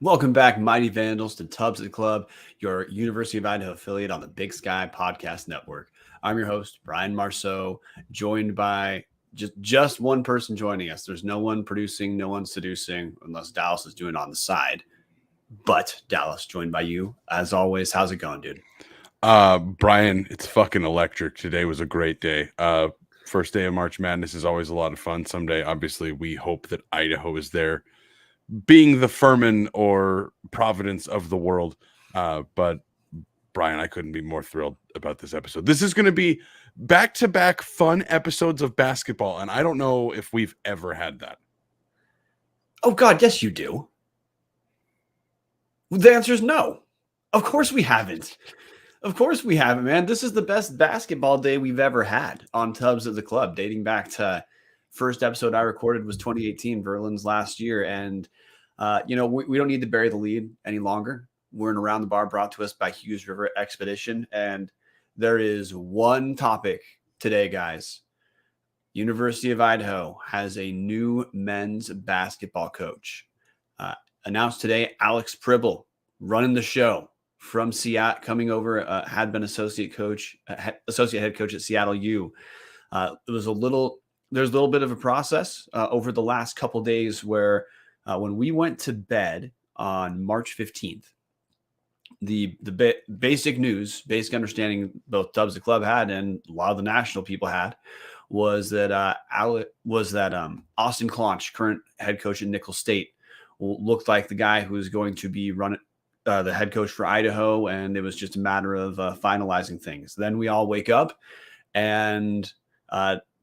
Welcome back, Mighty Vandals, to Tubbs at the Club, your University of Idaho affiliate on the Big Sky Podcast Network. I'm your host, Brian Marceau, joined by just one person joining us. There's no one producing, no one seducing, unless Dallas is doing it on the side. But Dallas, joined by you, as always. How's it going, dude? Brian, it's fucking electric. Today was a great day. First day of March Madness is always a lot of fun. Someday, obviously, we hope that Idaho is there, being the Furman or Providence of the world. But Brian, I couldn't be more thrilled about this episode. This is going to be back-to-back fun episodes of basketball, and I don't know if we've ever had that. Oh, God, yes, you do. The answer is no. Of course we haven't. Of course we haven't, man. This is the best basketball day we've ever had on Tubbs at the Club, dating back to first episode I recorded was 2018, Verlin's last year. And, we don't need to bury the lead any longer. We're in Around the Bar, brought to us by Hughes River Expedition. And there is one topic today, guys. University of Idaho has a new men's basketball coach. Announced today, Alex Pribble running the show from Seattle, coming over, had been associate head coach at Seattle U. There's a little bit of a process over the last couple days where when we went to bed on March 15th, the basic news, basic understanding both Tubbs the Club had and a lot of the national people had was that Austin Clonch, current head coach at Nicholls State, looked like the guy who was going to be running the head coach for Idaho, and it was just a matter of finalizing things. Then we all wake up, and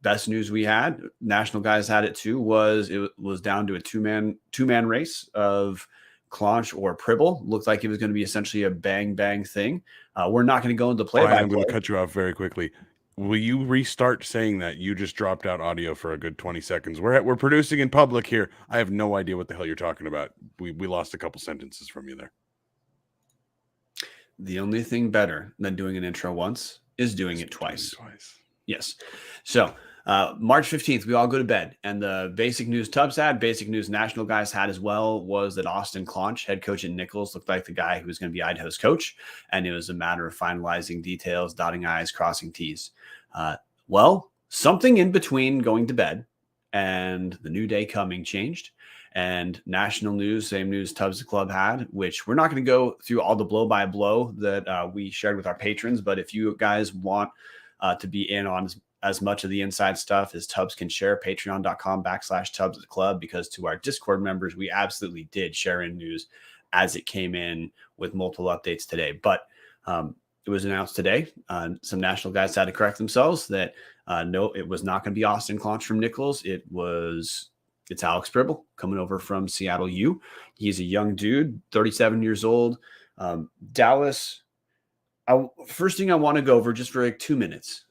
best news we had, national guys had it too, was it was down to a two-man race of Clonch or Pribble. Looked like it was going to be essentially a bang thing. We're not going to go into play-by-play. I'm going to cut you off very quickly. Will you restart saying that? You just dropped out audio for a good 20 seconds. We're producing in public here. I have no idea what the hell you're talking about. We lost a couple sentences from you there. The only thing better than doing an intro once is doing it twice. Yes. So March 15th, we all go to bed. And the basic news Tubbs had, basic news national guys had as well, was that Austin Clonch, head coach at Nicholls, looked like the guy who was going to be Idaho's coach. And it was a matter of finalizing details, dotting I's, crossing T's. Well, something in between going to bed and the new day coming changed. And national news, same news Tubbs the Club had, which we're not going to go through all the blow-by-blow that we shared with our patrons. But if you guys want to be in on as much of the inside stuff as Tubbs can share, patreon.com/Tubbs the Club, because to our Discord members, we absolutely did share in news as it came in with multiple updates today. But it was announced today. Some national guys had to correct themselves that no, it was not going to be Austin Clonch from Nicholls. It's Alex Pribble coming over from Seattle U. He's a young dude, 37 years old. Dallas, first thing I want to go over just for like 2 minutes.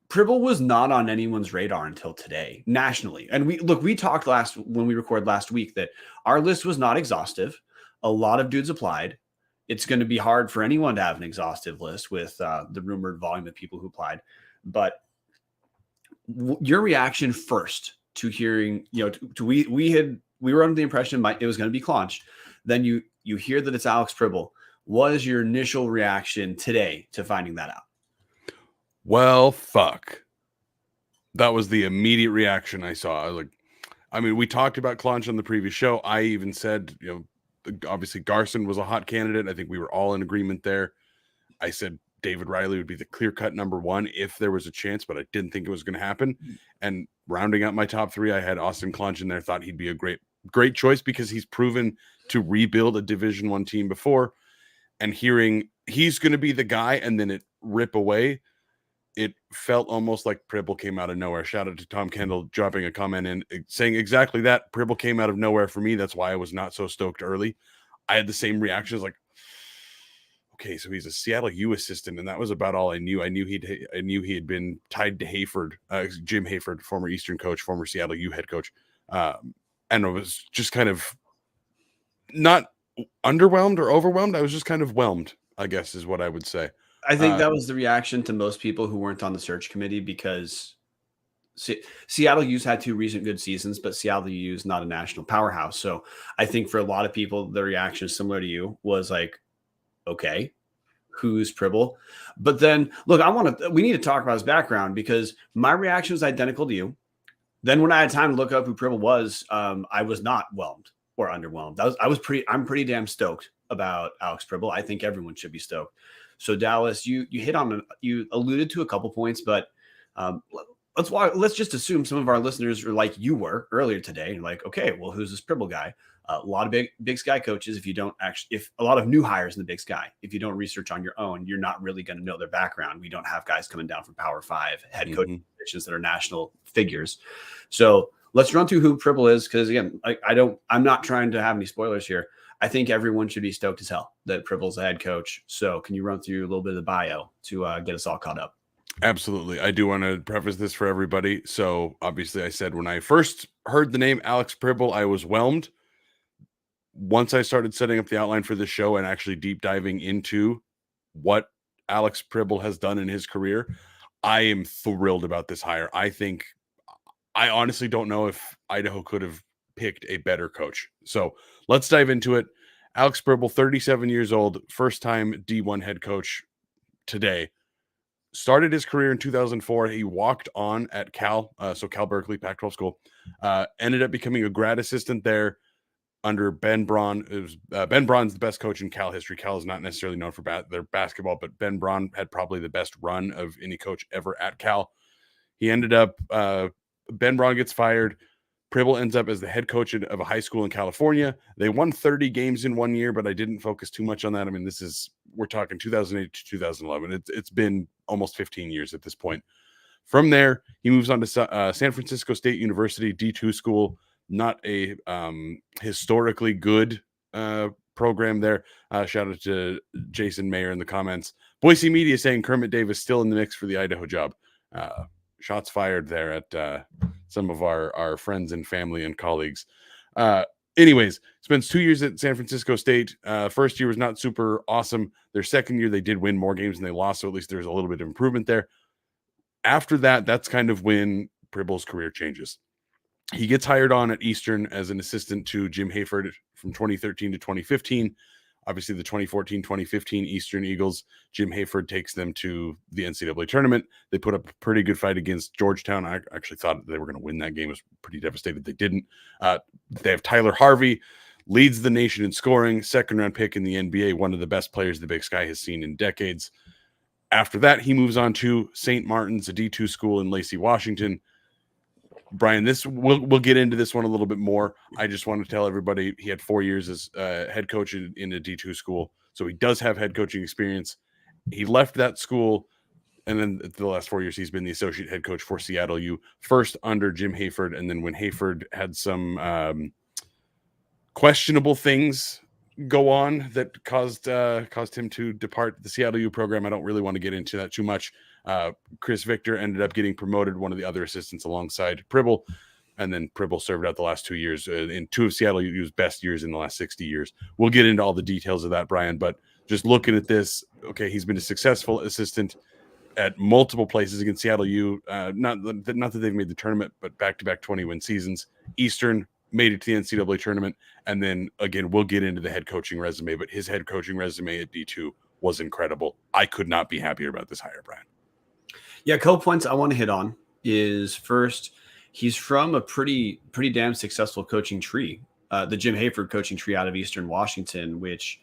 Pribble was not on anyone's radar until today, nationally. And we talked when we recorded last week that our list was not exhaustive. A lot of dudes applied. It's going to be hard for anyone to have an exhaustive list with the rumored volume of people who applied. But your reaction first to hearing, we were under the impression it was going to be Clonch. Then you hear that it's Alex Pribble. What is your initial reaction today to finding that out? Well, fuck. That was the immediate reaction I saw. We talked about Clonch on the previous show. I even said, obviously Garson was a hot candidate. I think we were all in agreement there. I said David Riley would be the clear-cut number one if there was a chance, but I didn't think it was going to happen. And rounding out my top three, I had Austin Clonch in there. Thought he'd be a great choice because he's proven to rebuild a Division I team before. And hearing he's going to be the guy and then it rip away, it felt almost like Pribble came out of nowhere. Shout out to Tom Kendall dropping a comment in saying exactly that. Pribble came out of nowhere for me. That's why I was not so stoked early. I had the same reactions, like, okay, so he's a Seattle U assistant, and that was about all I knew. I knew he had been tied to Hayford, Jim Hayford, former Eastern coach, former Seattle U head coach, and I was just kind of not underwhelmed or overwhelmed. I was just kind of whelmed, I guess, is what I would say. I think that was the reaction to most people who weren't on the search committee, because Seattle U's had 2 recent good seasons, but Seattle U is not a national powerhouse. So I think for a lot of people, the reaction is similar to you, was like, okay, who's Pribble? But then look, we need to talk about his background, because my reaction was identical to you. Then when I had time to look up who Pribble was, I was not whelmed or underwhelmed. I'm pretty damn stoked about Alex Pribble. I think everyone should be stoked. So Dallas, you alluded to a couple points, but let's just assume some of our listeners are like you were earlier today, like, okay, well, who's this Pribble guy? A lot of Big Sky coaches, if a lot of new hires in the Big Sky, if you don't research on your own, you're not really going to know their background. We don't have guys coming down from Power 5 head coaching positions that are national figures. So let's run through who Pribble is, because again, I'm not trying to have any spoilers here. I think everyone should be stoked as hell that Pribble's a head coach. So can you run through a little bit of the bio to get us all caught up? Absolutely. I do want to preface this for everybody. So obviously I said when I first heard the name Alex Pribble, I was whelmed. Once I started setting up the outline for the show and actually deep diving into what Alex Pribble has done in his career, I am thrilled about this hire. I honestly don't know if Idaho could have picked a better coach. So let's dive into it. Alex Pribble, 37 years old, first time D1 head coach today. Started his career in 2004. He walked on at Cal, so Cal Berkeley, Pac-12 school. Ended up becoming a grad assistant there under Ben Braun. Ben Braun's the best coach in Cal history. Cal is not necessarily known for their basketball, but Ben Braun had probably the best run of any coach ever at Cal. He ended up, Ben Braun gets fired. Pribble ends up as the head coach of a high school in California. They won 30 games in 1 year, but I didn't focus too much on that. I mean, we're talking 2008 to 2011. It's been almost 15 years at this point. From there, he moves on to San Francisco State University, D2 school, not a historically good program there. Shout out to Jason Mayer in the comments. Boise Media saying Kermit Davis still in the mix for the Idaho job. Shots fired there at some of our friends and family and colleagues. Anyways, spends 2 years at San Francisco State. First year was not super awesome. Their second year, they did win more games than they lost, so at least there's a little bit of improvement there. After that, that's kind of when Pribble's career changes. He gets hired on at Eastern as an assistant to Jim Hayford from 2013 to 2015. Obviously, the 2014-2015 Eastern Eagles, Jim Hayford takes them to the NCAA tournament. They put up a pretty good fight against Georgetown. I actually thought they were going to win that game. I was pretty devastated they didn't. They have Tyler Harvey, leads the nation in scoring, second-round pick in the NBA, one of the best players the Big Sky has seen in decades. After that, he moves on to St. Martin's, a D2 school in Lacey, Washington. Brian, we'll get into this one a little bit more. I just want to tell everybody he had 4 years as head coach in a D2 school, so he does have head coaching experience. He left that school, and then the last 4 years he's been the associate head coach for Seattle U, first under Jim Hayford, and then when Hayford had some questionable things go on that caused him to depart the Seattle U program. I don't really want to get into that too much. Chris Victor ended up getting promoted, one of the other assistants alongside Pribble, and then Pribble served out the last 2 years in 2 of Seattle U's best years in the last 60 years. We'll get into all the details of that, Brian, but just looking at this, okay, he's been a successful assistant at multiple places against Seattle U. Not that they've made the tournament, but back-to-back 20-win seasons. Eastern made it to the NCAA tournament, and then, again, we'll get into the head coaching resume, but his head coaching resume at D2 was incredible. I could not be happier about this hire, Brian. Yeah, a couple points I want to hit on is first, he's from a pretty damn successful coaching tree, the Jim Hayford coaching tree out of Eastern Washington, which,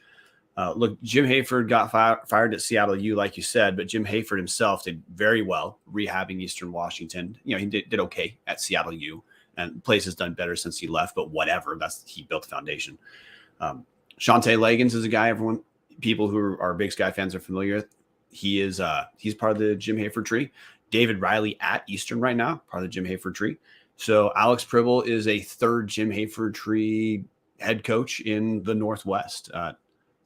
look, Jim Hayford got fired at Seattle U, like you said, but Jim Hayford himself did very well rehabbing Eastern Washington. You know, he did okay at Seattle U, and the place has done better since he left, but whatever, he built the foundation. Shante Legans is a guy people who are Big Sky fans are familiar with. He's part of the Jim Hayford tree. David Riley at Eastern right now, part of the Jim Hayford tree. So Alex Pribble is a third Jim Hayford tree head coach in the Northwest,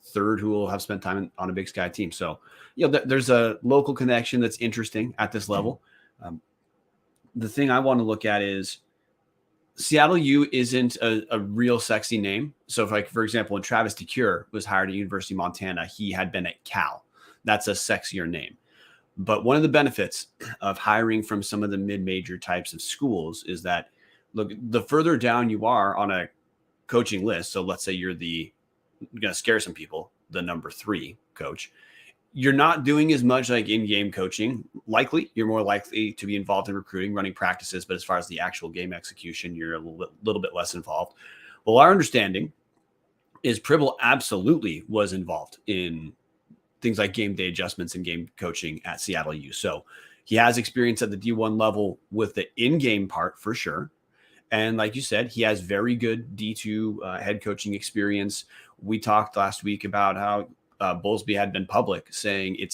third who will have spent time on a Big Sky team. So, you know, there's a local connection that's interesting at this level. The thing I want to look at is Seattle U isn't a real sexy name. So if, like, for example, when Travis DeCure was hired at University of Montana, he had been at Cal. That's a sexier name. But one of the benefits of hiring from some of the mid-major types of schools is that, look, the further down you are on a coaching list, so let's say you're going to scare some people, the number 3 coach, you're not doing as much like in-game coaching. Likely, you're more likely to be involved in recruiting, running practices, but as far as the actual game execution, you're a little bit less involved. Well, our understanding is Pribble absolutely was involved in things like game day adjustments and game coaching at Seattle U. So he has experience at the D1 level with the in-game part for sure. And like you said, he has very good D2 head coaching experience. We talked last week about how Bowlesby had been public saying it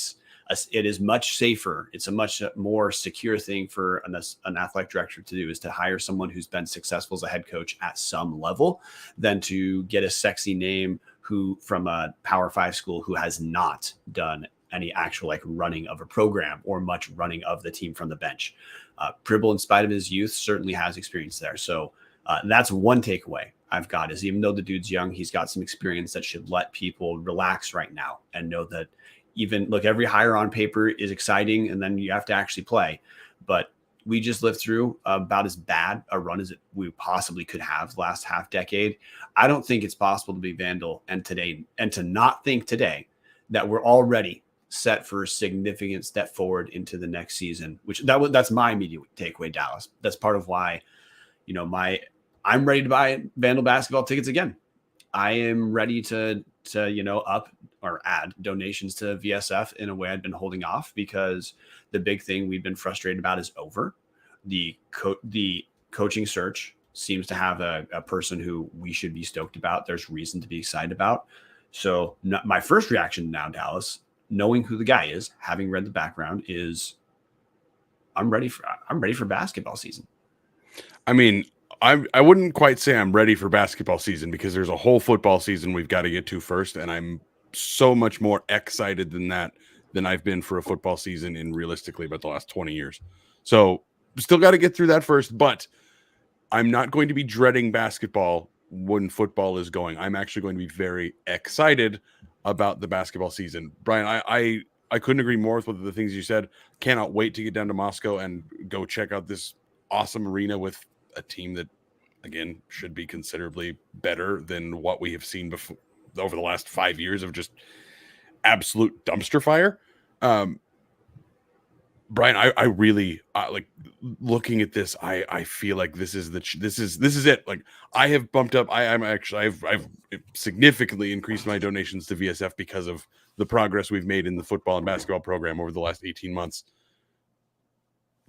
is much safer. It's a much more secure thing for an athletic director to do, is to hire someone who's been successful as a head coach at some level than to get a sexy name who from a Power 5 school who has not done any actual like running of a program or much running of the team from the bench. Pribble, in spite of his youth, certainly has experience there. So that's one takeaway I've got, is even though the dude's young, he's got some experience that should let people relax right now and know that every hire on paper is exciting and then you have to actually play. But we just lived through about as bad a run as we possibly could have the last half decade. I don't think it's possible to be Vandal and to not think today that we're already set for a significant step forward into the next season, that's my immediate takeaway, Dallas. That's part of why, I'm ready to buy Vandal basketball tickets again. I am ready to up or add donations to VSF in a way I'd been holding off, because the big thing we've been frustrated about is over. The coaching search seems to have a person who we should be stoked about. There's reason to be excited about. So my first reaction now, Dallas, knowing who the guy is, having read the background, is I'm ready for basketball season. I mean, I wouldn't quite say I'm ready for basketball season, because there's a whole football season we've got to get to first, and I'm so much more excited than I've been for a football season in realistically about the last 20 years. So still got to get through that first, but I'm not going to be dreading basketball when football is going. I'm actually going to be very excited about the basketball season. Brian, I couldn't agree more with the things you said. Cannot wait to get down to Moscow and go check out this awesome arena with a team that, again, should be considerably better than what we have seen before over the last 5 years of just absolute dumpster fire. Brian, I really like looking at this. I feel like this is it. Like, I have bumped up. I've significantly increased my donations to VSF because of the progress we've made in the football and basketball program over the last 18 months.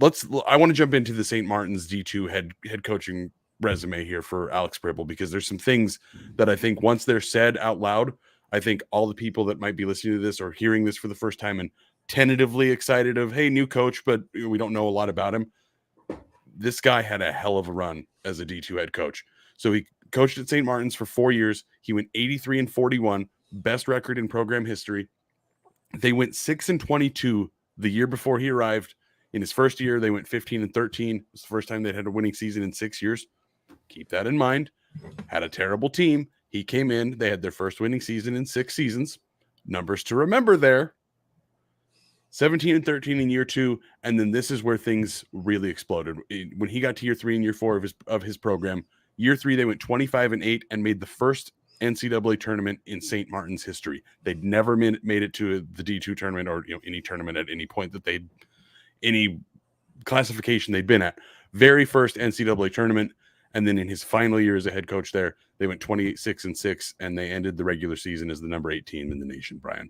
I want to jump into the St. Martin's D2 head coaching resume here for Alex Pribble, because there's some things that I think once they're said out loud, I think all the people that might be listening to this or hearing this for the first time and tentatively excited of, hey, new coach, but we don't know a lot about him. This guy had a hell of a run as a D2 head coach. So he coached at St. Martin's for 4 years. He went 83-41, best record in program history. They went 6-22 the year before he arrived. In his first year, they went 15-13. It was the first time they'd had a winning season in 6 years. Keep that in mind. Had a terrible team. He came in. They had their first winning season in 6 seasons. Numbers to remember there. 17-13 in year 2. And then this is where things really exploded. When he got to year 3 and year 4 of his program, year 3, they went 25-8 and made the first NCAA tournament in St. Martin's history. They'd never made it to the D2 tournament or any tournament at any point that any classification they'd been at. Very first NCAA tournament. And then in his final year as a head coach there, they went 28-6, and they ended the regular season as the number 8 team in the nation, Brian.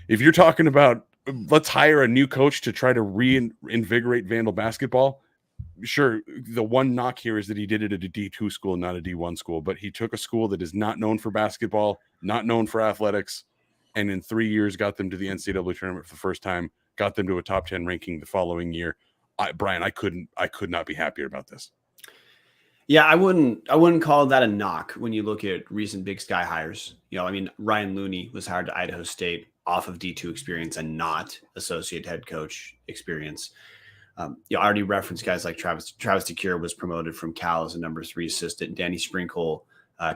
If you're talking about let's hire a new coach to try to reinvigorate Vandal basketball, sure, the one knock here is that he did it at a D2 school, not a D1 school, but he took a school that is not known for basketball, not known for athletics, and in 3 years got them to the NCAA tournament for the first time, got them to a top 10 ranking the following year. Brian, I could not be happier about this. Yeah, I wouldn't call that a knock when you look at recent Big Sky hires. Ryan Looney was hired to Idaho State off of D2 experience and not associate head coach experience. I already referenced guys like Travis DeCure was promoted from Cal as a number 3 assistant. Danny Sprinkle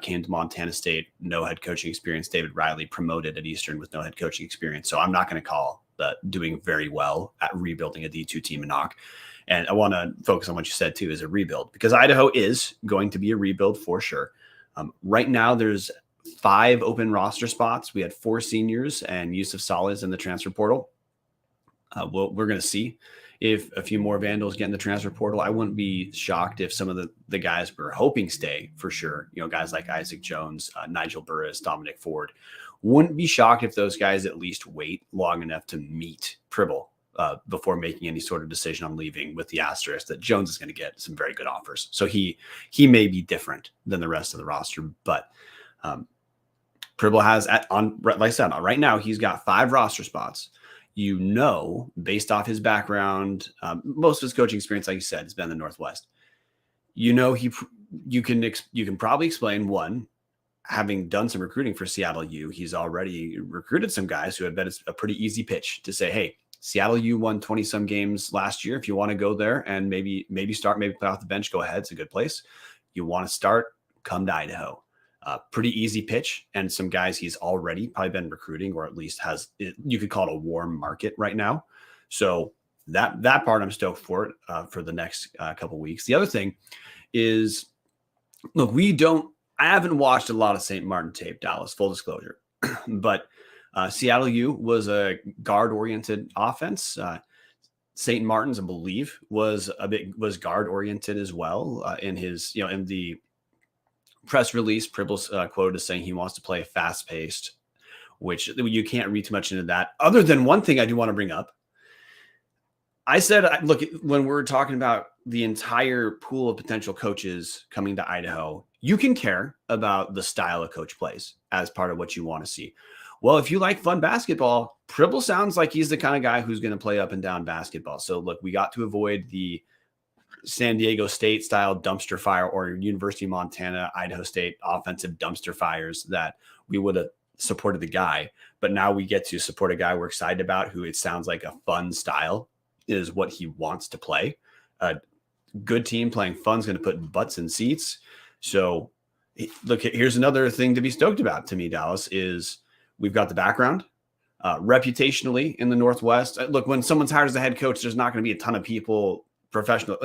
came to Montana State, no head coaching experience. David Riley promoted at Eastern with no head coaching experience. So I'm not going to call doing very well at rebuilding a D2 team a knock. And I want to focus on what you said too, is a rebuild, because Idaho is going to be a rebuild for sure. Right now there's 5 open roster spots. We had 4 seniors and Yusuf Saleh's in the transfer portal. We're going to see if a few more Vandals get in the transfer portal. I wouldn't be shocked if some of the guys we're hoping stay for sure. Guys like Isaac Jones, Nigel Burris, Dominic Ford. Wouldn't be shocked if those guys at least wait long enough to meet Pribble before making any sort of decision on leaving, with the asterisk that Jones is going to get some very good offers. So he may be different than the rest of the roster, but Pribble has like I said, right now he's got 5 roster spots. Based off his background, most of his coaching experience, like you said, has been in the Northwest. You can probably explain, one, having done some recruiting for Seattle U, he's already recruited some guys who have bet it's a pretty easy pitch to say, hey, Seattle U won 20 some games last year. If you want to go there and maybe start, maybe play off the bench, go ahead. It's a good place. You want to start, come to Idaho. Pretty easy pitch, and some guys he's already probably been recruiting, or at least you could call it a warm market right now. So that part I'm stoked for the next couple weeks. The other thing is, look, I haven't watched a lot of St. Martin tape, Dallas, full disclosure, but Seattle U was a guard-oriented offense. St. Martin's, I believe, was guard oriented as well. In his, in the press release, Pribble's quote is saying he wants to play fast paced, which you can't read too much into that. Other than one thing I do want to bring up. I said, look, when we're talking about the entire pool of potential coaches coming to Idaho, you can care about the style a coach plays as part of what you want to see. Well, if you like fun basketball, Pribble sounds like he's the kind of guy who's going to play up and down basketball. So look, we got to avoid the San Diego State style dumpster fire or University of Montana, Idaho State offensive dumpster fires that we would have supported the guy. But now we get to support a guy we're excited about, who it sounds like a fun style is what he wants to play. A good team playing fun is going to put butts in seats. So look, here's another thing to be stoked about to me, Dallas, is we've got the background. Reputationally in the Northwest, look, when someone's hired as a head coach, there's not going to be a ton of people, professional,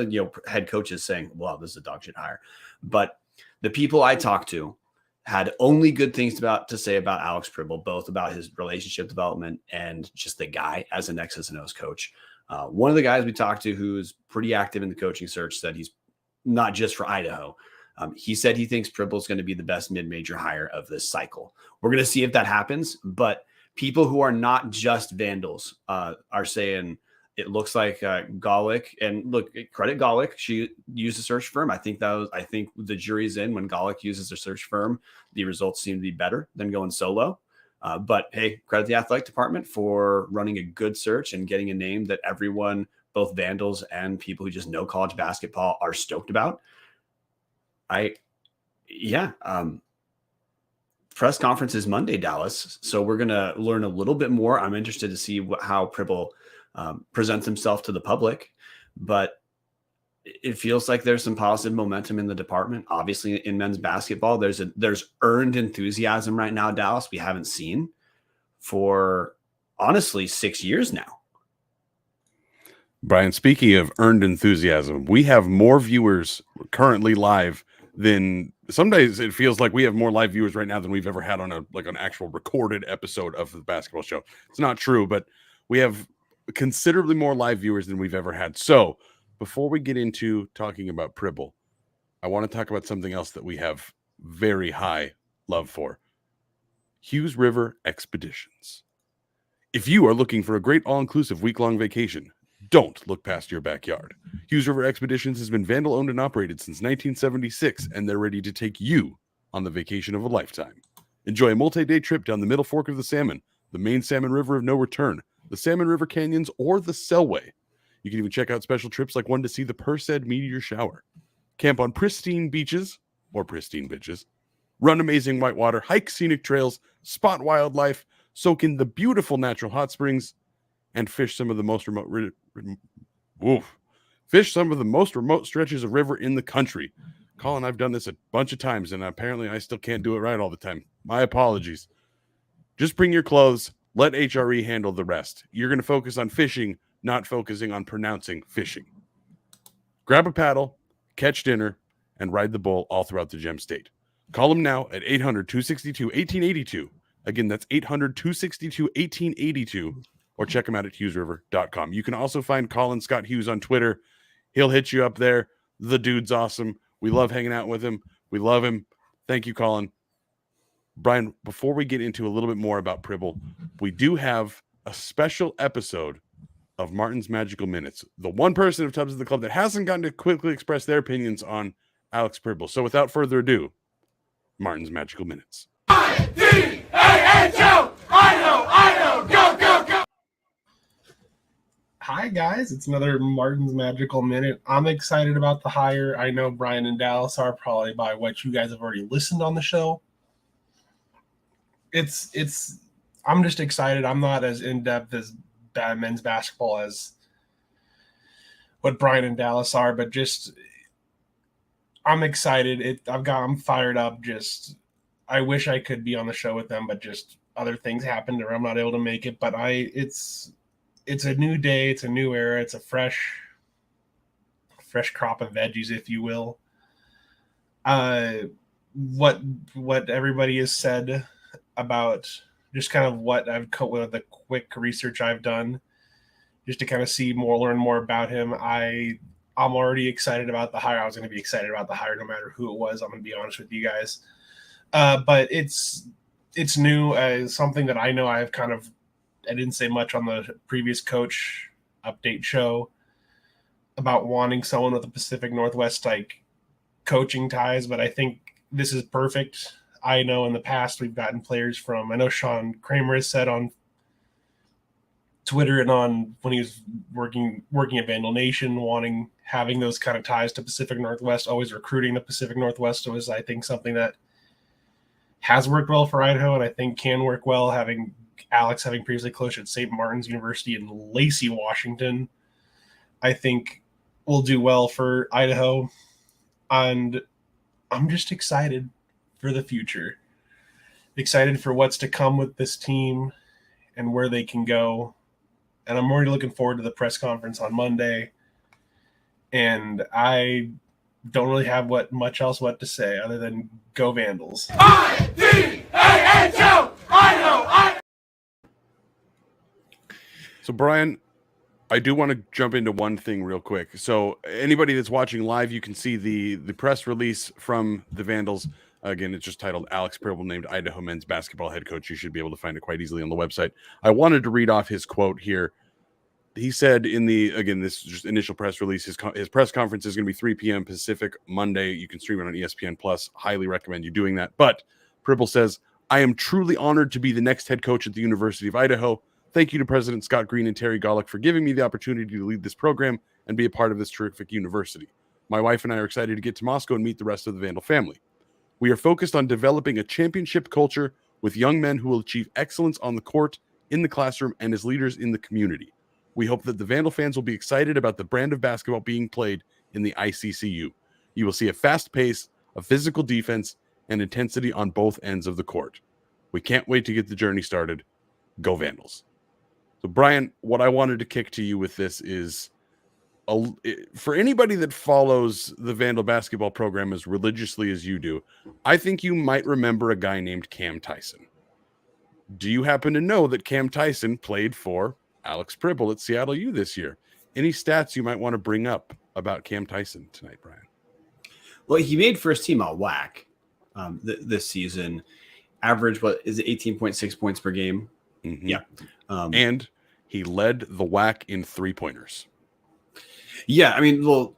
head coaches saying, well, this is a dog shit hire. But the people I talked to had only good things to say about Alex Pribble, both about his relationship development and just the guy as an X's and O's coach. One of the guys we talked to who's pretty active in the coaching search said he's not just for Idaho. He said he thinks Pribble is going to be the best mid-major hire of this cycle. We're going to see if that happens, but people who are not just Vandals are saying it looks like Golick, and look, credit Golick. She used a search firm. I think the jury's in when Golick uses a search firm. The results seem to be better than going solo. But hey, credit the athletic department for running a good search and getting a name that everyone, both Vandals and people who just know college basketball, are stoked about. Press conference is Monday, Dallas. So we're going to learn a little bit more. I'm interested to see how Pribble presents himself to the public, but it feels like there's some positive momentum in the department. Obviously in men's basketball, there's earned enthusiasm right now, Dallas, we haven't seen for honestly 6 years now. Brian, speaking of earned enthusiasm, we have more viewers currently live than some days. It feels like we have more live viewers right now than we've ever had on an actual recorded episode of the basketball show. It's not true, but we have considerably more live viewers than we've ever had. So before we get into talking about Pribble, I want to talk about something else that we have very high love for. Hughes River Expeditions. If you are looking for a great all-inclusive week-long vacation, don't look past your backyard. Hughes River Expeditions has been Vandal owned and operated since 1976, and they're ready to take you on the vacation of a lifetime. Enjoy a multi-day trip down the Middle Fork of the Salmon, the main Salmon River of no return, the Salmon River Canyons, or the Selway. You can even check out special trips like one to see the Perseid meteor shower. Camp on pristine beaches, or pristine bitches. Run amazing whitewater, hike scenic trails, spot wildlife, soak in the beautiful natural hot springs, and fish some of the most remote stretches of river in the country. Colin, I've done this a bunch of times, and apparently I still can't do it right all the time. My apologies. Just bring your clothes. Let HRE handle the rest. You're going to focus on fishing, not focusing on pronouncing fishing. Grab a paddle, catch dinner, and ride the bull all throughout the Gem State. Call them now at 800-262-1882. Again, that's 800-262-1882. Or check them out at HughesRiver.com. You can also find Colin Scott Hughes on Twitter. He'll hit you up there. The dude's awesome. We love hanging out with him. We love him. Thank you, Colin. Brian, before we get into a little bit more about Pribble, we do have a special episode of Marten's Magical Minutes. The one person of Tubbs of the Club that hasn't gotten to quickly express their opinions on Alex Pribble. So without further ado, Marten's Magical Minutes. I-D-A-H-O! Idaho! Go, go, go! Hi, guys. It's another Marten's Magical Minute. I'm excited about the hire. I know Brian and Dallas are, probably by what you guys have already listened on the show. I'm just excited. I'm not as in-depth as men's basketball as what Brian and Dallas are, but just I'm excited. I'm fired up. Just I wish I could be on the show with them, but just other things happened or I'm not able to make it. But it's a new day. It's a new era. It's a fresh crop of veggies, if you will. What everybody has said about just kind of what I've come with the quick research I've done just to kind of learn more about him. I'm already excited about the hire. I was going to be excited about the hire no matter who it was. I'm going to be honest with you guys. But it's new, something that I know I didn't say much on the previous coach update show about wanting someone with the Pacific Northwest coaching ties, but I think this is perfect. I know in the past we've gotten players from, I know Sean Kramer has said on Twitter and on when he was working at Vandal Nation, having those kind of ties to Pacific Northwest, always recruiting the Pacific Northwest was, I think, something that has worked well for Idaho and I think can work well, having Alex having previously coached at St. Martin's University in Lacey, Washington, I think will do well for Idaho. And I'm just excited for the future. Excited for what's to come with this team and where they can go. And I'm already looking forward to the press conference on Monday. And I don't really have much else to say other than go Vandals. I-D-A-H-O! Idaho! So, Brian, I do want to jump into one thing real quick. So anybody that's watching live, you can see the press release from the Vandals. Again, it's just titled Alex Pribble named Idaho men's basketball head coach. You should be able to find it quite easily on the website. I wanted to read off his quote here. He said this is just initial press release. His press conference is going to be 3 p.m. Pacific Monday. You can stream it on ESPN Plus. Highly recommend you doing that. But Pribble says, I am truly honored to be the next head coach at the University of Idaho. Thank you to President Scott Green and Terry Golick for giving me the opportunity to lead this program and be a part of this terrific university. My wife and I are excited to get to Moscow and meet the rest of the Vandal family. We are focused on developing a championship culture with young men who will achieve excellence on the court, in the classroom, and as leaders in the community. We hope that the Vandal fans will be excited about the brand of basketball being played in the ICCU. You will see a fast pace, a physical defense, and intensity on both ends of the court. We can't wait to get the journey started. Go Vandals. So, Brian, what I wanted to kick to you with this is, for anybody that follows the Vandal basketball program as religiously as you do, I think you might remember a guy named Cam Tyson. Do you happen to know that Cam Tyson played for Alex Pribble at Seattle U this year? Any stats you might want to bring up about Cam Tyson tonight, Brian? Well, he made first team all WAC this season. Average, 18.6 points per game? Mm-hmm. Yeah. And he led the WAC in three-pointers. Yeah, I mean, well,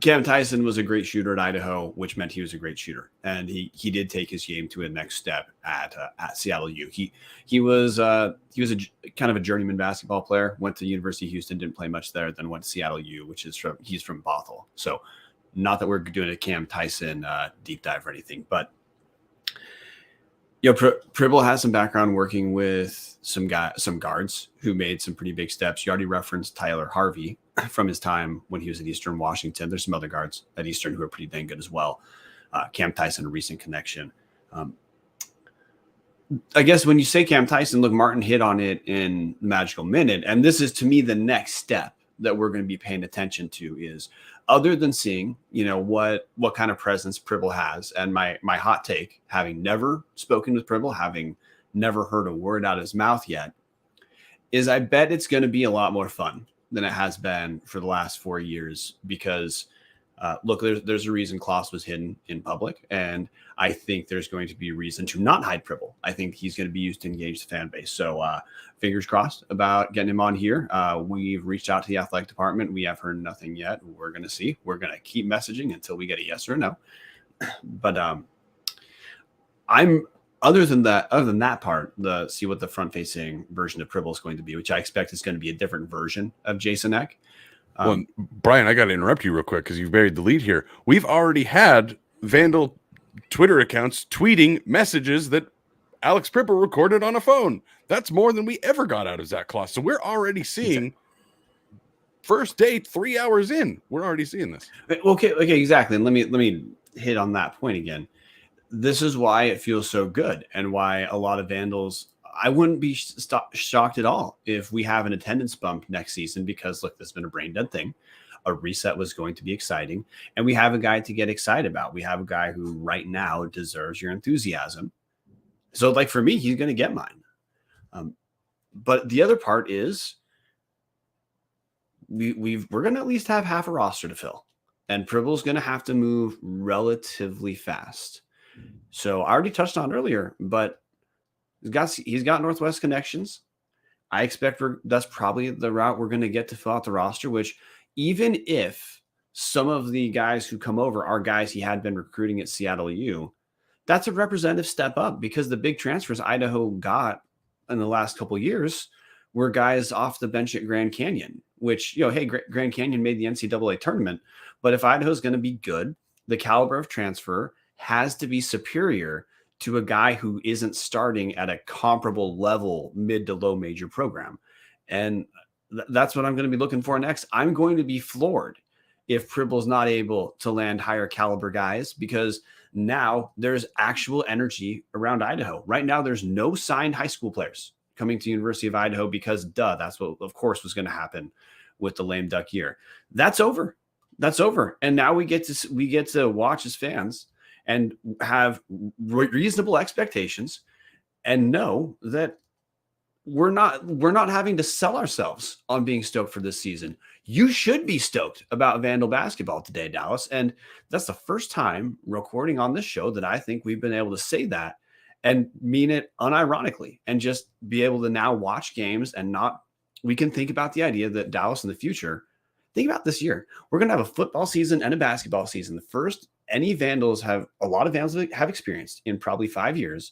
Cam Tyson was a great shooter at Idaho, which meant he was a great shooter, and he did take his game to a next step at Seattle U. He was a kind of a journeyman basketball player. Went to University of Houston, didn't play much there, then went to Seattle U, he's from Bothell. So, not that we're doing a Cam Tyson deep dive or anything, but Pribble has some background working with some guards who made some pretty big steps. You already referenced Tyler Harvey, from his time when he was at Eastern Washington. There's some other guards at Eastern who are pretty dang good as well. Cam Tyson, a recent connection. I guess when you say Cam Tyson, look, Marten hit on it in the magical minute. And this is, to me, the next step that we're going to be paying attention to is, other than seeing, what kind of presence Pribble has. And my hot take, having never spoken with Pribble, having never heard a word out of his mouth yet, is I bet it's going to be a lot more fun than it has been for the last 4 years, because look, there's a reason Klaus was hidden in public, and I think there's going to be a reason to not hide Pribble. I think he's going to be used to engage the fan base. So fingers crossed about getting him on here. We've reached out to the athletic department. We have heard nothing yet. We're going to see. We're going to keep messaging until we get a yes or a no. But other than that part, see what the front-facing version of Pribble is going to be, which I expect is going to be a different version of Jason Eck. Well, Brian, I got to interrupt you real quick because you've buried the lead here. We've already had Vandal Twitter accounts tweeting messages that Alex Pribble recorded on a phone. That's more than we ever got out of Zach Klaus. So we're already seeing first date 3 hours in. We're already seeing this. Okay, exactly. And let me hit on that point again. This is why it feels so good, and why a lot of Vandals. I wouldn't be shocked at all if we have an attendance bump next season, because look, this has been a brain dead thing. A reset was going to be exciting, and we have a guy to get excited about. We have a guy who right now deserves your enthusiasm. So like for me, he's going to get mine. But the other part is we're going to at least have half a roster to fill, and Pribble's going to have to move relatively fast. So I already touched on earlier, but he's got Northwest connections. I expect that's probably the route we're going to get to fill out the roster, which even if some of the guys who come over are guys he had been recruiting at Seattle U, that's a representative step up, because the big transfers Idaho got in the last couple of years were guys off the bench at Grand Canyon, which, hey, Grand Canyon made the NCAA tournament. But if Idaho's going to be good, the caliber of transfer has to be superior to a guy who isn't starting at a comparable level, mid to low major program. And that's what I'm going to be looking for next. I'm going to be floored if Pribble's not able to land higher caliber guys, because now there's actual energy around Idaho. Right now, there's no signed high school players coming to University of Idaho, because that's what, of course, was going to happen with the lame duck year. That's over. That's over. And now we get to watch as fans and have reasonable expectations and know that we're not having to sell ourselves on being stoked for this season. You should be stoked about Vandal basketball today, Dallas. And that's the first time recording on this show that I think we've been able to say that and mean it unironically, and just be able to now watch games and we can think about the idea that Dallas in the future, think about this year, we're going to have a football season and a basketball season. The first a lot of Vandals have experienced in probably 5 years,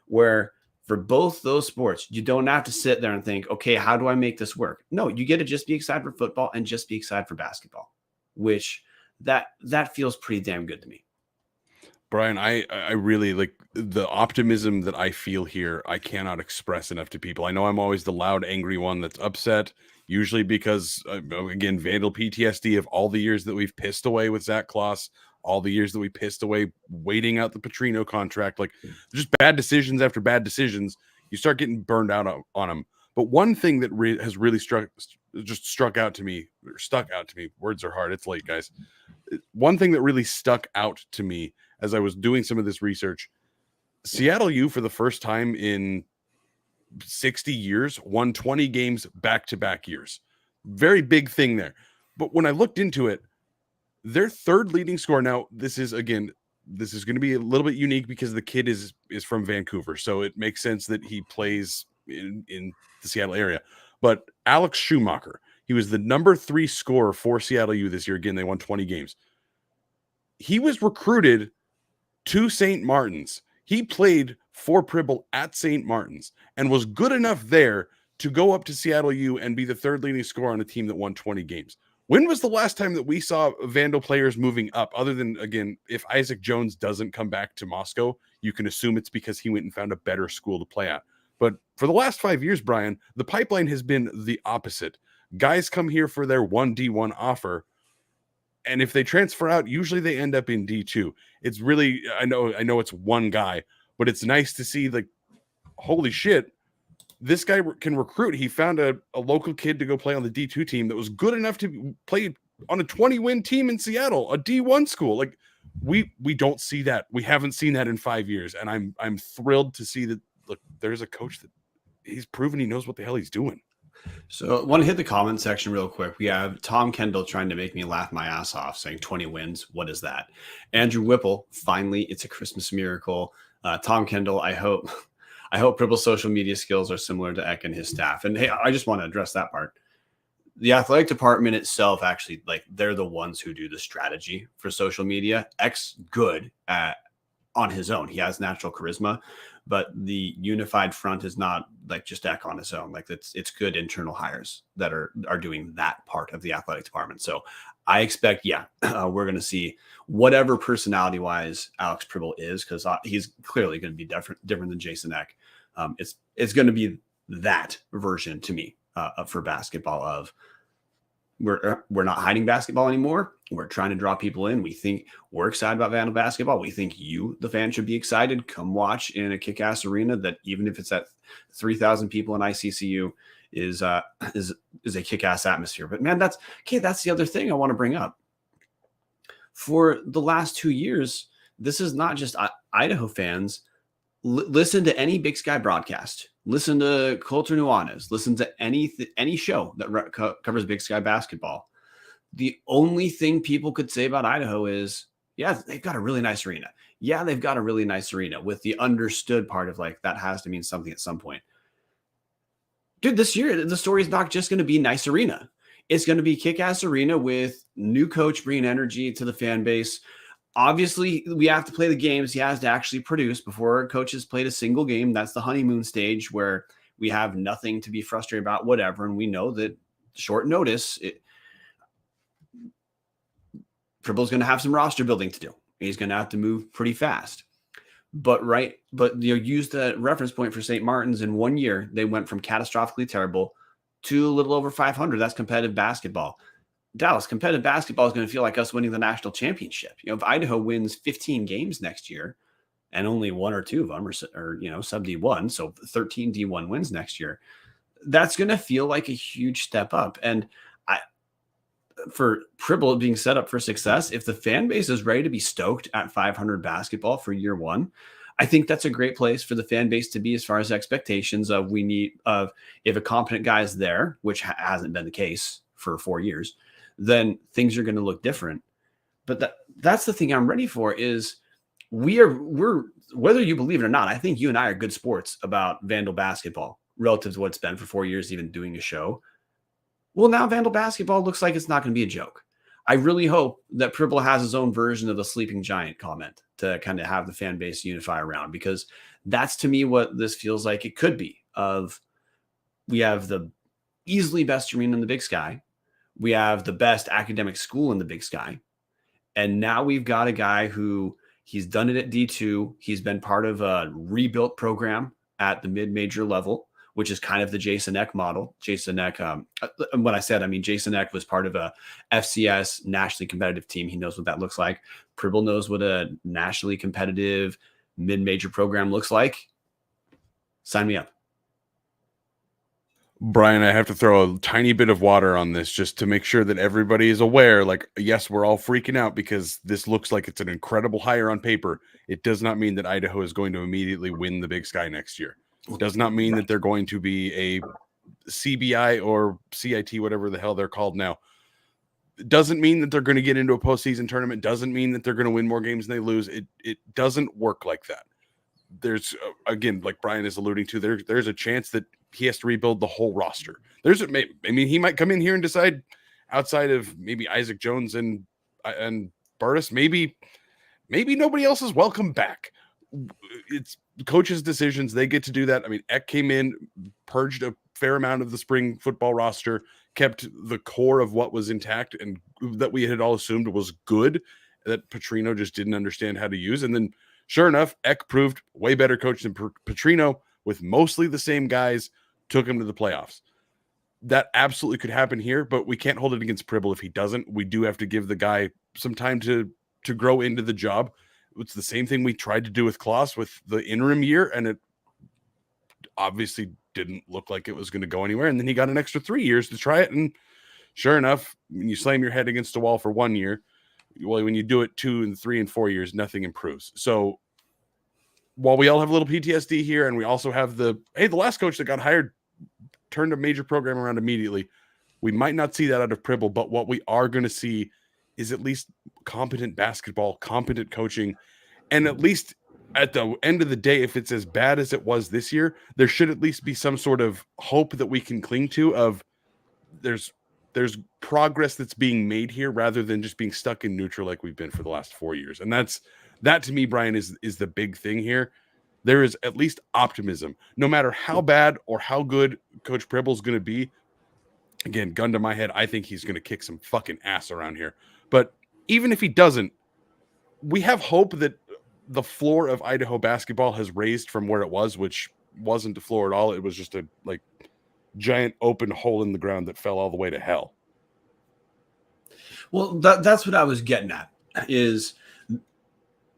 where for both those sports, you don't have to sit there and think, okay, how do I make this work? No, you get to just be excited for football and just be excited for basketball, which that feels pretty damn good to me. Brian, I really like the optimism that I feel here. I cannot express enough to people. I know I'm always the loud, angry one that's upset, usually because, again, Vandal PTSD of all the years that we've pissed away with Zach Klaus, all the years that we pissed away waiting out the Petrino contract, like just bad decisions after bad decisions. You start getting burned out on them. But one thing that has really stuck out to me. Words are hard. It's late, guys. One thing that really stuck out to me as I was doing some of this research, Seattle U for the first time in 60 years won 20 games back-to-back years. Very big thing there. But when I looked into it, their third leading scorer, now this is going to be a little bit unique because the kid is from Vancouver, so it makes sense that he plays in the Seattle area. But Alex Schumacher, he was the number 3 scorer for Seattle U this year. Again, they won 20 games. He was recruited to St. Martin's. He played for Pribble at St. Martin's and was good enough there to go up to Seattle U and be the third leading scorer on a team that won 20 games. When was the last time that we saw Vandal players moving up? Other than, again, if Isaac Jones doesn't come back to Moscow, you can assume it's because he went and found a better school to play at. But for the last 5 years, Brian, the pipeline has been the opposite. Guys come here for their 1D1 offer, and if they transfer out, usually they end up in D2. It's really, I know it's one guy, but it's nice to see, like, holy shit, this guy can recruit. He found a local kid to go play on the D2 team that was good enough to play on a 20-win team in Seattle, a D1 school. Like, we don't see that. We haven't seen that in 5 years, and I'm thrilled to see that. Look, there's a coach that he's proven he knows what the hell he's doing. So I want to hit the comment section real quick. We have Tom Kendall trying to make me laugh my ass off, saying 20 wins. What is that? Andrew Whipple, finally, it's a Christmas miracle. Tom Kendall, I hope Pribble's social media skills are similar to Eck and his staff. And hey, I just want to address that part. The athletic department itself, actually, like, they're the ones who do the strategy for social media. Eck's good on his own. He has natural charisma, but the unified front is not like just Eck on his own. Like, it's good internal hires that are doing that part of the athletic department. So I expect, we're going to see whatever personality wise Alex Pribble is, because he's clearly going to be different than Jason Eck. It's going to be that version to me for basketball of we're not hiding basketball anymore. We're trying to draw people in. We think we're excited about Vandal basketball. We think you, the fan, should be excited. Come watch in a kick-ass arena that, even if it's at 3,000 people in ICCU, is a kick-ass atmosphere. But man, that's the other thing I want to bring up. For the last 2 years, this is not just Idaho fans. Listen to any Big Sky broadcast. Listen to Coulter Nuanez. Listen to any show that covers Big Sky basketball. The only thing people could say about Idaho is, yeah, they've got a really nice arena. Yeah, they've got a really nice arena, with the understood part of, like, that has to mean something at some point. Dude, this year, the story is not just going to be nice arena. It's going to be kick-ass arena with new coach bringing energy to the fan base. Obviously, we have to play the games. He has to actually produce before coach has played a single game. That's the honeymoon stage where we have nothing to be frustrated about, whatever. And we know that short notice, Pribble's going to have some roster building to do. He's going to have to move pretty fast. But use the reference point for St. Martin's. In 1 year, they went from catastrophically terrible to a little over 500. That's competitive basketball. Dallas, competitive basketball is going to feel like us winning the national championship. If Idaho wins 15 games next year, and only one or two of them are sub D1, so 13 D1 wins next year, that's going to feel like a huge step up. And for Pribble being set up for success, if the fan base is ready to be stoked at 500 basketball for year one, I think that's a great place for the fan base to be as far as expectations of if a competent guy is there, which hasn't been the case for 4 years, then things are going to look different. But that's the thing I'm ready for is we're whether you believe it or not, I think you and I are good sports about Vandal basketball relative to what it's been for 4 years, even doing a show. Well, now Vandal basketball looks like it's not going to be a joke. I really hope that Pribble has his own version of the sleeping giant comment to kind of have the fan base unify around, because that's, to me, what this feels like it could be. We have the easily best arena in the Big Sky. We have the best academic school in the Big Sky. And now we've got a guy who he's done it at D2. He's been part of a rebuilt program at the mid-major level, which is kind of the Jason Eck model. Jason Eck, when I said, I mean, Jason Eck was part of a FCS nationally competitive team. He knows what that looks like. Pribble knows what a nationally competitive mid-major program looks like. Sign me up. Brian, I have to throw a tiny bit of water on this just to make sure that everybody is aware. Like, yes, we're all freaking out because this looks like it's an incredible hire on paper. It does not mean that Idaho is going to immediately win the Big Sky next year. It does not mean that they're going to be a CBI or CIT, whatever the hell they're called now. It doesn't mean that they're going to get into a postseason tournament. Doesn't mean that they're going to win more games than they lose. It doesn't work like that. There's, again, like Brian is alluding to, there's a chance that he has to rebuild the whole roster. He might come in here and decide, outside of maybe Isaac Jones and Burtis, maybe nobody else is welcome back. It's coaches' decisions. They get to do that. I mean, Eck came in, purged a fair amount of the spring football roster, kept the core of what was intact and that we had all assumed was good, that Petrino just didn't understand how to use. And then sure enough, Eck proved way better coach than Petrino with mostly the same guys, took him to the playoffs. that absolutely could happen here, but we can't hold it against Pribble if he doesn't. We do have to give the guy some time to grow into the job. It's the same thing we tried to do with Klaus with the interim year, and it obviously didn't look like it was going to go anywhere. And then he got an extra 3 years to try it, and sure enough, when you slam your head against a wall for 1 year, well, when you do it 2 and 3 and 4 years, nothing improves. So while we all have a little PTSD here, and we also have the last coach that got hired turned a major program around immediately, we might not see that out of Pribble, but what we are going to see is at least competent basketball, competent coaching, and at least at the end of the day, if it's as bad as it was this year, there should at least be some sort of hope that we can cling to of there's progress that's being made here rather than just being stuck in neutral like we've been for the last 4 years. And that to me, Brian, is the big thing here. There is at least optimism. No matter how bad or how good Coach Pribble is going to be, again, gun to my head, I think he's going to kick some fucking ass around here. But even if he doesn't, we have hope that the floor of Idaho basketball has raised from where it was, which wasn't the floor at all. It was just a giant open hole in the ground that fell all the way to hell. Well, that's what I was getting at, is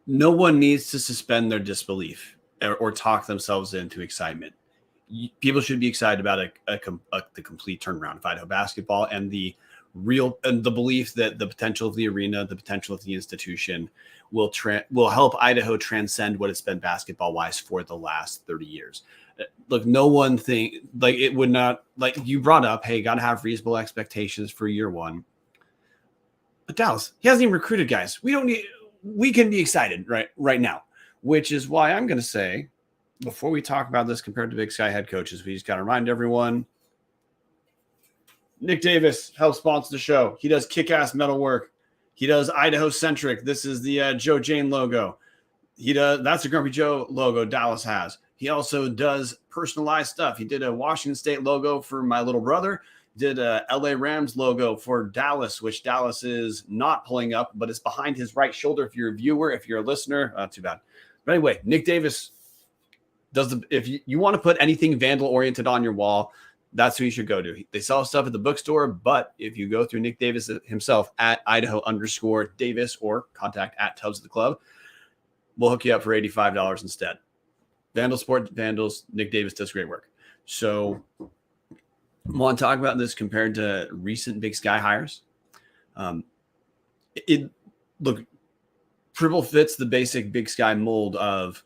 no one needs to suspend their disbelief or talk themselves into excitement. People should be excited about the complete turnaround of Idaho basketball and the belief that the potential of the arena, the potential of the institution will help Idaho transcend what it's been basketball wise for the last 30 years. Look, no one thing it would not, like you brought up, hey, got to have reasonable expectations for year one. But Dallas, he hasn't even recruited guys. We can be excited right now, which is why I'm going to say, before we talk about this compared to Big Sky head coaches, we just got to remind everyone, Nick Davis helps sponsor the show. He does kick-ass metal work. He does Idaho-centric. This is the Joe Jane logo. That's a Grumpy Joe logo Dallas has. He also does personalized stuff. He did a Washington State logo for my little brother. Did a LA Rams logo for Dallas, which Dallas is not pulling up, but it's behind his right shoulder. If you're a viewer, if you're a listener, too bad. But anyway, Nick Davis does if you want to put anything Vandal oriented on your wall, that's who you should go to. They sell stuff at the bookstore, but if you go through Nick Davis himself at Idaho_Davis or contact at Tubbs of the Club, we'll hook you up for $85 instead. Vandal Sport Vandals, Nick Davis does great work. So I want to talk about this compared to recent Big Sky hires. Look, Pribble fits the basic Big Sky mold of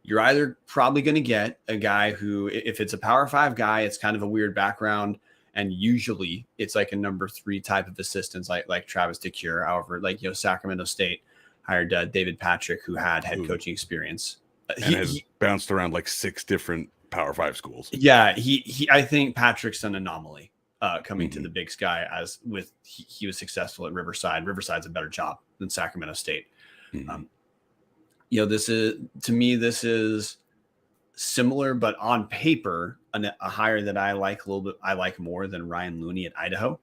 you're either probably going to get a guy who, if it's a Power 5 guy, it's kind of a weird background, and usually it's like a number 3 type of assistants, like Travis DeCure. However, Sacramento State hired David Patrick, who had head coaching experience. And has bounced around like 6 different Power 5 schools. Yeah, I think Patrick's an anomaly coming to the Big Sky, as with he was successful at Riverside. Riverside's a better job than Sacramento State. This is similar, but on paper, a hire that I like I like more than Ryan Looney at Idaho,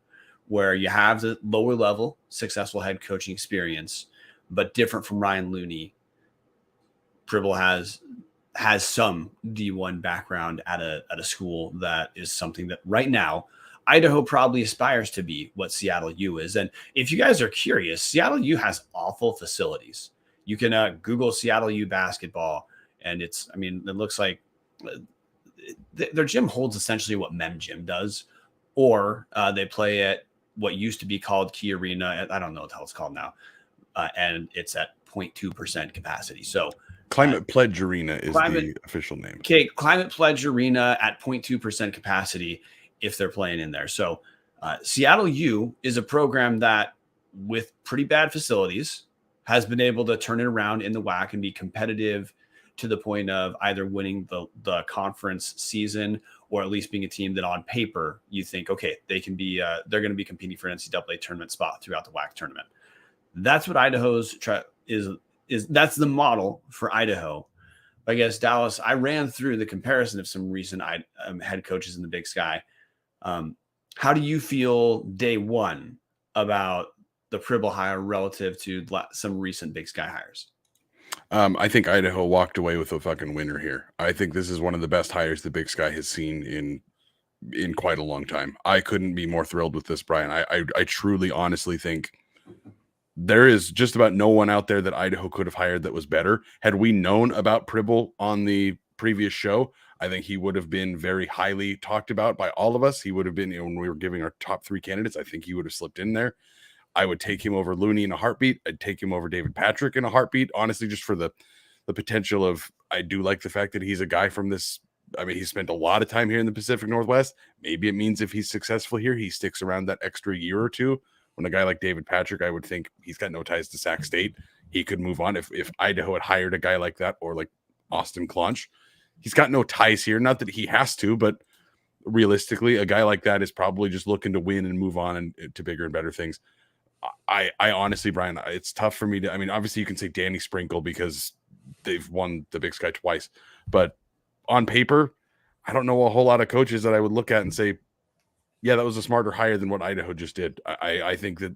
where you have the lower level successful head coaching experience, but different from Ryan Looney. Pribble has some D1 background at a school that is something that right now Idaho probably aspires to be what Seattle U is. And if you guys are curious, Seattle U has awful facilities. You can Google Seattle U basketball, and it looks like their gym holds essentially what Mem Gym does, or they play at what used to be called Key Arena. I don't know what the hell it's called now. And it's at 0.2% capacity. So Climate Pledge Arena is the official name. Okay, Climate Pledge Arena at 0.2% capacity if they're playing in there. So Seattle U is a program that, with pretty bad facilities, has been able to turn it around in the WAC and be competitive to the point of either winning the conference season or at least being a team that on paper you think, okay, they can be they're going to be competing for an NCAA tournament spot throughout the WAC tournament. That's what Idaho's is that's the model for Idaho. I guess, Dallas, I ran through the comparison of some recent head coaches in the Big Sky. How do you feel day one about the Pribble hire relative to some recent Big Sky hires? I think Idaho walked away with a fucking winner here. I think this is one of the best hires the Big Sky has seen in in quite a long time. I couldn't be more thrilled with this, Brian. I truly, honestly think there is just about no one out there that Idaho could have hired that was better. Had we known about Pribble on the previous show, I think he would have been very highly talked about by all of us. He would have been, when we were giving our top 3 candidates, I think he would have slipped in there. I would take him over Looney in a heartbeat. I'd take him over David Patrick in a heartbeat, honestly, just for the potential of, I do like the fact that he's a guy from this. I mean, he spent a lot of time here in the Pacific Northwest. Maybe it means if he's successful here, he sticks around that extra year or two. When a guy like David Patrick, I would think he's got no ties to Sac State. He could move on if Idaho had hired a guy like that, or like Austin Clonch. He's got no ties here. Not that he has to, but realistically, a guy like that is probably just looking to win and move on and to bigger and better things. I honestly, Brian, it's tough for me to. I mean, obviously, you can say Danny Sprinkle because they've won the Big Sky twice, but on paper, I don't know a whole lot of coaches that I would look at and say, yeah, that was a smarter hire than what Idaho just did. I think that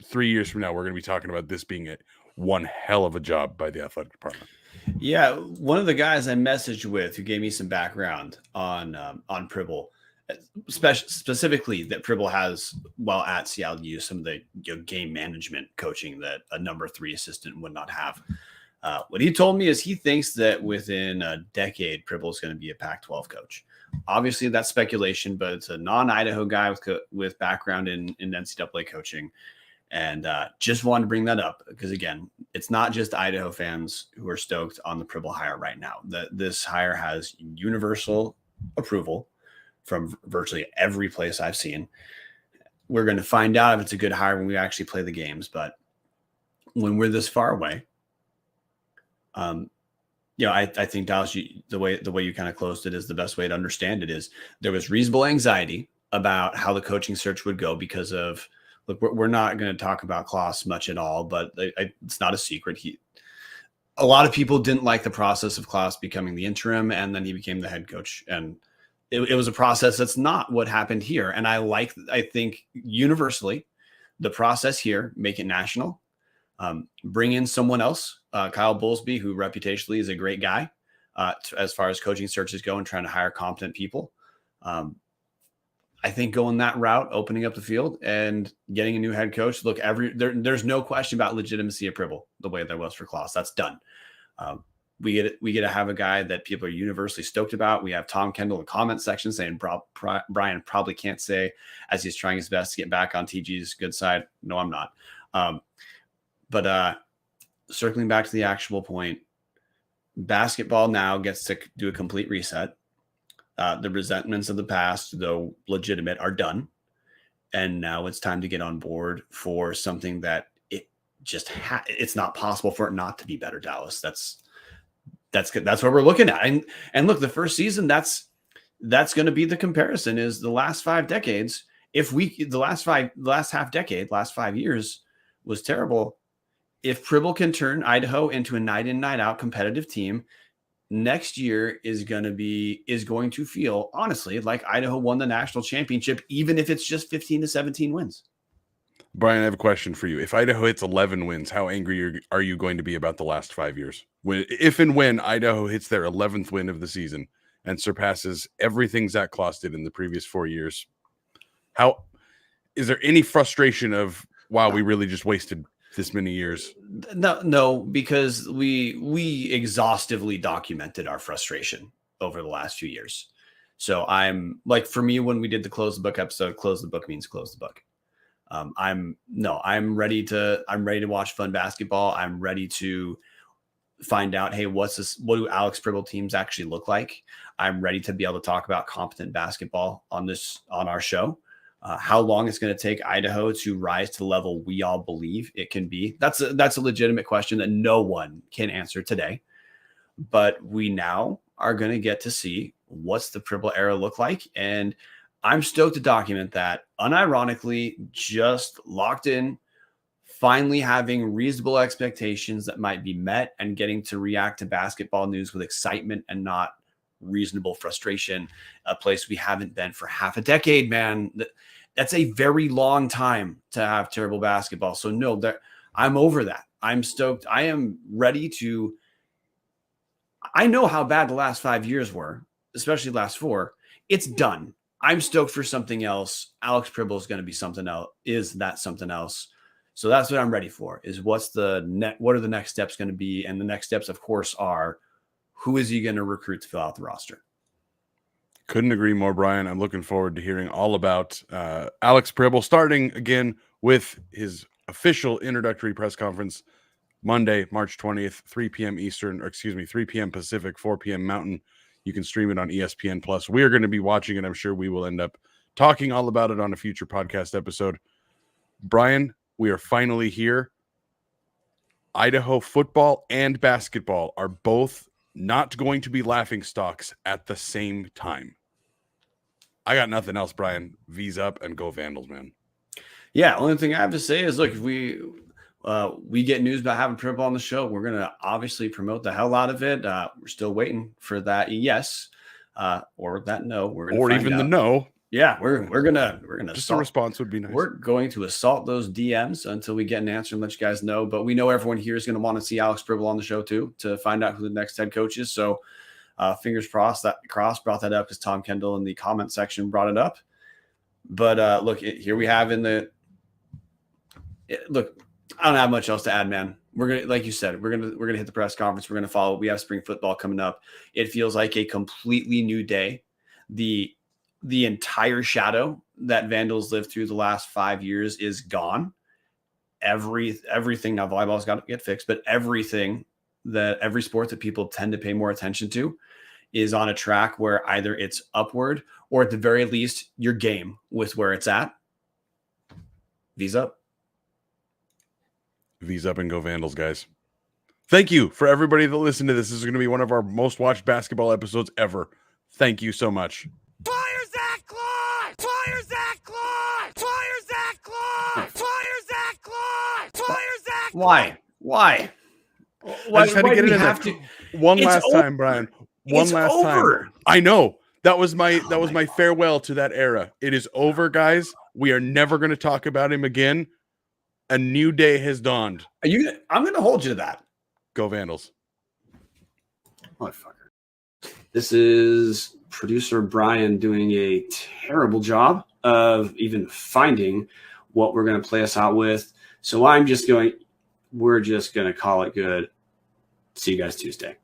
3 years from now, we're going to be talking about this being one hell of a job by the athletic department. Yeah, one of the guys I messaged with who gave me some background on Pribble, specifically that Pribble has, while at Seattle U, some of the game management coaching that a number 3 assistant would not have. What he told me is he thinks that within a decade, Pribble is going to be a Pac-12 coach. Obviously, that's speculation, but it's a non-Idaho guy with background in NCAA coaching. And just wanted to bring that up because, again, it's not just Idaho fans who are stoked on the Pribble hire right now. This hire has universal approval from virtually every place I've seen. We're going to find out if it's a good hire when we actually play the games. But when we're this far away, I think, Dallas, the way you kind of closed it is the best way to understand it. Is there was reasonable anxiety about how the coaching search would go because of, look, we're not going to talk about Klaus much at all, but it's not a secret. A lot of people didn't like the process of Klaus becoming the interim, and then he became the head coach. And it was a process that's not what happened here. And I think universally, the process here, make it national, bring in someone else, Kyle Bowlesby, who reputationally is a great guy as far as coaching searches go and trying to hire competent people. I think going that route, opening up the field and getting a new head coach. Look, there's no question about legitimacy of Pribble the way there was for Klaus. That's done. We get to have a guy that people are universally stoked about. We have Tom Kendall in the comment section saying Brian probably can't say as he's trying his best to get back on TG's good side. No, I'm not. But circling back to the actual point, basketball now gets to do a complete reset. The resentments of the past, though legitimate, are done. And now it's time to get on board for something that it's not possible for it not to be better, Dallas. That's what we're looking at. And look, the first season, that's going to be the comparison is the last 5 decades. The last half decade, last 5 years was terrible. If Pribble can turn Idaho into a night in, night out competitive team, next year is going to feel honestly like Idaho won the national championship, even if it's just 15 to 17 wins. Brian, I have a question for you. If Idaho hits 11 wins, how angry are you going to be about the last 5 years? If and when Idaho hits their 11th win of the season and surpasses everything Zach Klaus did in the previous 4 years, how is there any frustration of, wow, we really just wasted this many years? No, because we exhaustively documented our frustration over the last few years. So I'm like, for me, when we did the close the book episode, close the book means close the book. I'm ready to watch fun basketball. I'm ready to find out, hey, what do Alex Pribble teams actually look like? I'm ready to be able to talk about competent basketball on our show. How long it's going to take Idaho to rise to the level we all believe it can be. That's a legitimate question that no one can answer today. But we now are going to get to see what's the Pribble era look like. And I'm stoked to document that, unironically, just locked in, finally having reasonable expectations that might be met and getting to react to basketball news with excitement and not reasonable frustration, a place we haven't been for half a decade, man. That's a very long time to have terrible basketball. So no, I'm over that. I'm stoked. I am ready to. I know how bad the last 5 years were, especially the last 4. It's done. I'm stoked for something else. Alex Pribble is going to be something else. Is that something else? So that's what I'm ready for. Is what are the next steps going to be? And the next steps, of course, are who is he going to recruit to fill out the roster? Couldn't agree more, Brian. I'm looking forward to hearing all about Alex Pribble, starting again with his official introductory press conference Monday, March 20th, 3 p.m. Eastern, or excuse me, 3 p.m. Pacific, 4 p.m. Mountain. You can stream it on ESPN Plus. We are going to be watching it. I'm sure we will end up talking all about it on a future podcast episode. Brian, we are finally here. Idaho football and basketball are both not going to be laughing stocks at the same time. I got nothing else, Brian. V's up and go Vandals, man. Yeah, only thing I have to say is, look, if we get news about having Pribble on the show, we're going to obviously promote the hell out of it. We're still waiting for that yes or that no. We're gonna or even the no. Yeah, we're gonna just a response would be nice. We're going to assault those DMs until we get an answer and let you guys know. But we know everyone here is going to want to see Alex Pribble on the show too, to find out who the next head coach is. So fingers crossed. Brought that up because Tom Kendall in the comment section brought it up. But look, here we have look. I don't have much else to add, man. We're gonna, like you said, we're gonna hit the press conference. We're gonna follow. We have spring football coming up. It feels like a completely new day. The entire shadow that Vandals lived through the last 5 years is gone. Everything now, volleyball's got to get fixed, but every sport that people tend to pay more attention to is on a track where either it's upward or at the very least you're game with where it's at. V's up. V's up and go Vandals, guys. Thank you for everybody that listened to this. This is going to be one of our most watched basketball episodes ever. Thank you so much. Fire Zach Clark! Fire Zach Clark! Fire Zach Clark! Fire Zach Clark! Fire Zach Clark! Why? I just had to get it in there. One last time, Brian. One last time. I know. That was my farewell to that era. It is over, guys. We are never going to talk about him again. A new day has dawned. I'm going to hold you to that. Go Vandals. Motherfucker. This is producer Brian doing a terrible job of even finding what we're going to play us out with. So we're just going to call it good. See you guys Tuesday.